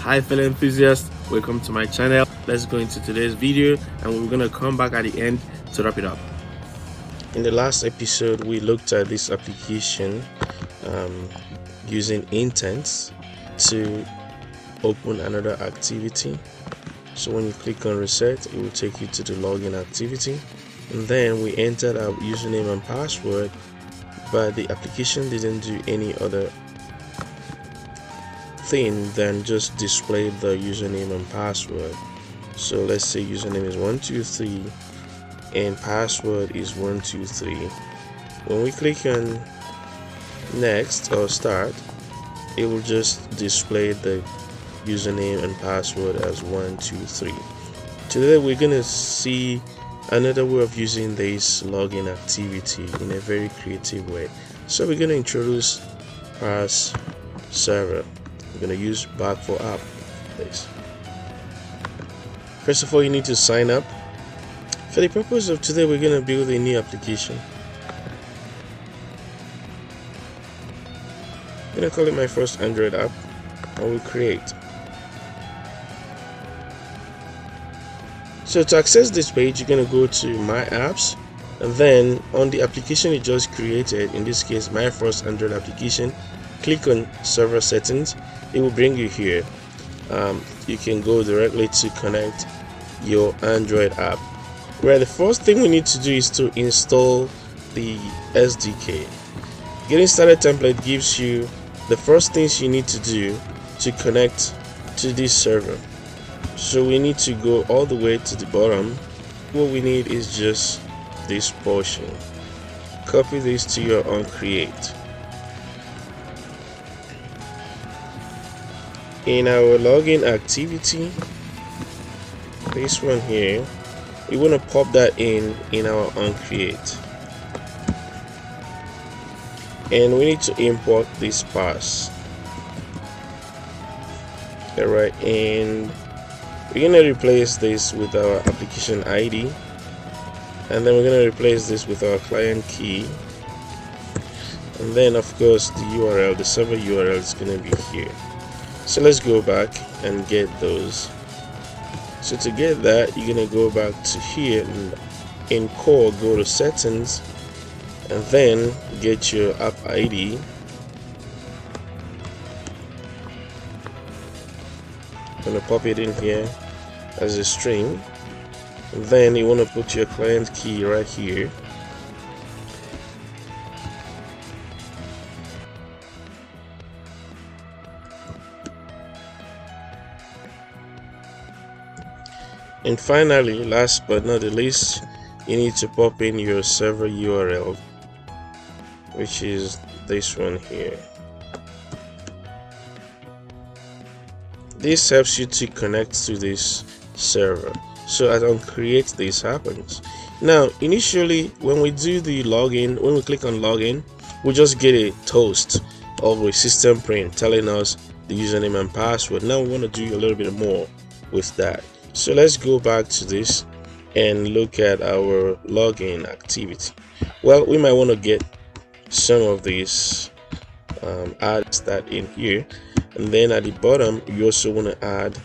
Hi fellow enthusiasts, welcome to my channel. Let's go into today's video and we're gonna come back at the end to wrap it up. In the last episode we looked at this application using intents to open another activity. So when you click on reset, it will take you to the login activity, and then we entered our username and password, but the application didn't do any other thing than just display the username and password. So let's say username is 123 and password is 123. When we click on next or start, it will just display the username and password as 123. Today we're gonna see another way of using this login activity in a very creative way. So we're gonna introduce Parse Server. We're going to use back for app this. First of all, you need to sign up. For the purpose of today, we're going to build a new application. I'm going to call it my first Android app. I will create. So to access this page, you're going to go to my apps, and then on the application you just created, in this case my first Android application, click on server settings. It will bring you here. You can go directly to connect your Android app, where the first thing we need to do is to install the SDK. Getting started template gives you the first things you need to do to connect to this server. So we need to go all the way to the bottom. What we need is just this portion. Copy this to your own create. In our login activity, this one here, we want to pop that in our on create, and we need to import this parse. Alright, and we're gonna replace this with our application ID, and then we're gonna replace this with our client key, and then of course the URL, the server URL is gonna be here. So let's go back and get those. So to get that, you're gonna go back to here and in core go to settings, and then get your app ID. I'm gonna pop it in here as a string, and then you want to put your client key right here. And finally, last but not the least, you need to pop in your server URL, which is this one here. This helps you to connect to this server. So as on create, this happens. Now initially when we do the login, when we click on login, we just get a toast or a system print telling us the username and password. Now we want to do a little bit more with that. So let's go back to this and look at our login activity. Well, we might want to get some of these ads that in here, and then at the bottom you also want to add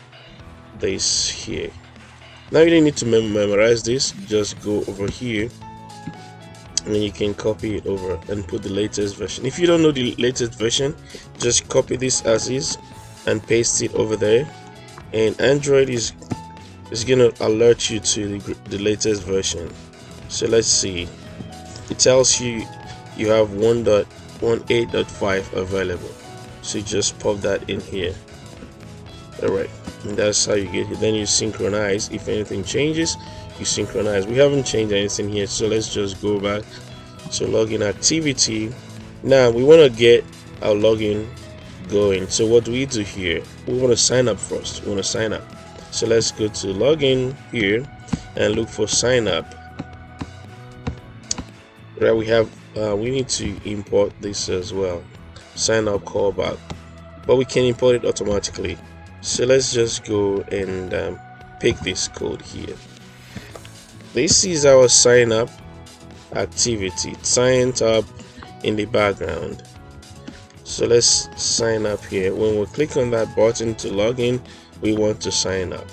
this here. Now you don't need to memorize this, just go over here and then you can copy it over and put the latest version. If you don't know the latest version, just copy this as is and paste it over there, and Android is gonna alert you to the latest version. So let's see, it tells you you have 1.18.5 available, so you just pop that in here. Alright, and that's how you get it. Then you synchronize. If anything changes, you synchronize. We haven't changed anything here, so let's just go back. So login activity. Now we want to get our login going. So what do we do here? We want to sign up first. We want to sign up. So let's go to login here and look for sign up. Right, we have we need to import this as well, sign up callback, but we can import it automatically. So let's just go and pick this code here. This is our sign up activity, signed up in the background. So let's sign up here. When we click on that button to log in, we want to sign up.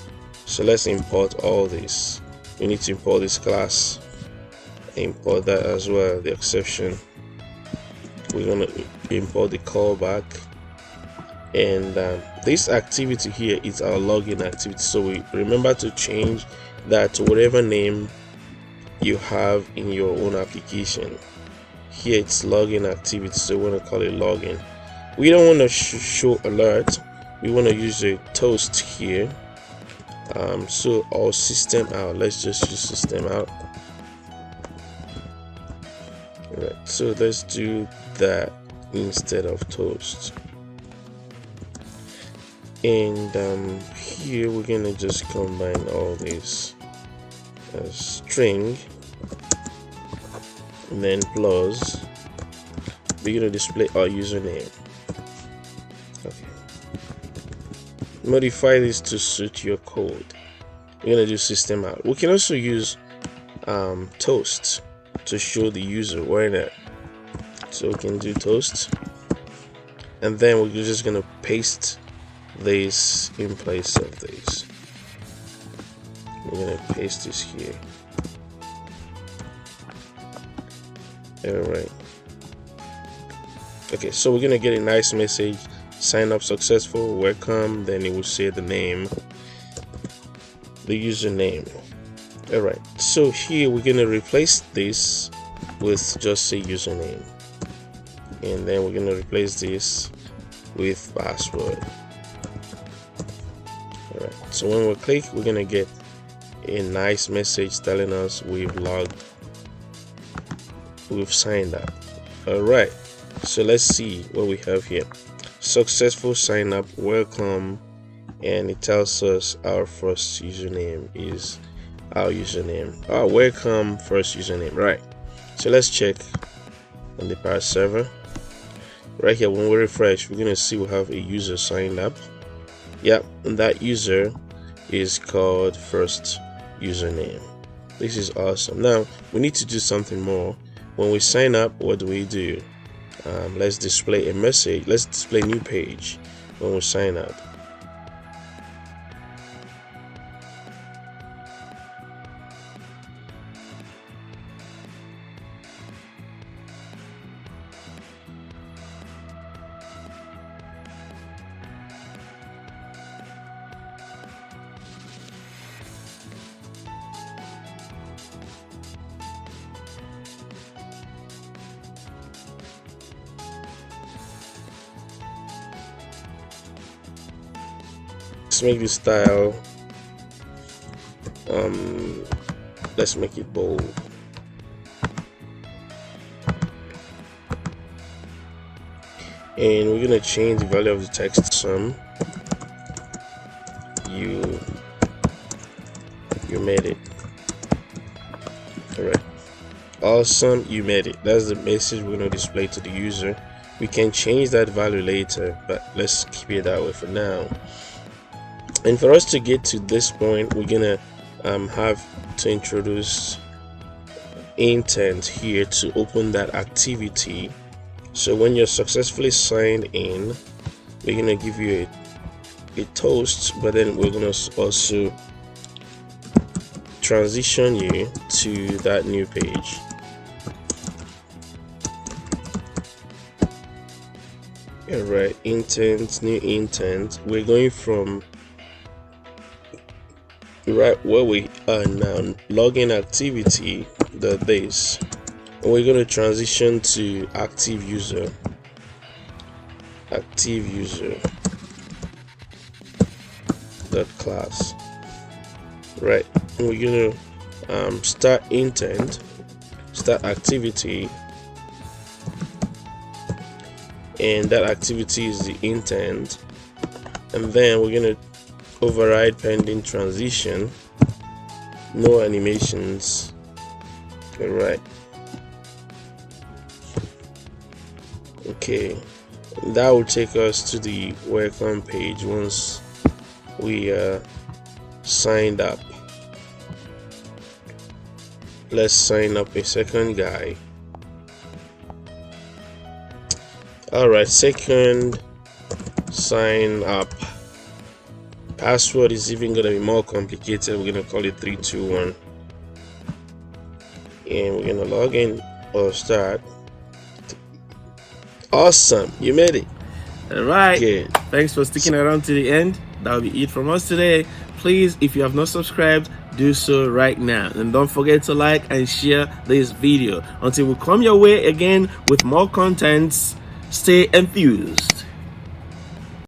So let's import all this. We need to import this class, import that as well, the exception. We're going to import the callback, and this activity here is our login activity. So we remember to change that to whatever name you have in your own application. Here it's login activity, so we want to call it login. We don't want to show alert, we want to use a toast here. So our system out, let's just use system out. Alright, so let's do that instead of toast. And here we're gonna just combine all this as string, and then plus we're gonna display our username. Okay, modify this to suit your code. We're gonna do system out. We can also use toast to show the user why not. So we can do toast, and then we're just gonna paste this in place of this. We're gonna paste this here. Alright, okay, so we're gonna get a nice message, sign up successful, welcome, then it will say the name, the username. Alright, so here we're gonna replace this with just a username, and then we're gonna replace this with password. Alright, so when we click, we're gonna get a nice message telling us we've signed up. Alright, so let's see what we have here. Successful sign up, welcome, and it tells us our first username is our username. Welcome first username. Right, so let's check on the Parse server. Right here, when we refresh, we're gonna see we have a user signed up. Yep, and that user is called first username. This is awesome. Now we need to do something more. When we sign up, what do? Let's display a message. Let's display new page when we sign up. Let's make this style, let's make it bold. And we're gonna change the value of the text some. You made it. Alright, awesome, you made it. That's the message we're gonna display to the user. We can change that value later, but let's keep it that way for now. And for us to get to this point, we're gonna have to introduce intent here to open that activity. So when you're successfully signed in, we're gonna give you a toast, but then we're gonna also transition you to that new page. Alright, intent, new intent. We're going from right where we are now, login activity, this, and we're going to transition to active user that class. Right, and we're going to start intent, start activity, and that activity is the intent, and then we're going to override pending transition, no animations. Alright, okay, that will take us to the welcome page once we signed up. Let's sign up a second guy. All right, second sign up. Password is even gonna be more complicated. We're gonna call it 321, and we're gonna log in or start. Awesome, you made it. All right. Good. Thanks for sticking around to the end. That'll be it from us today. Please, if you have not subscribed, do so right now, and don't forget to like and share this video. Until we come your way again with more contents, stay enthused.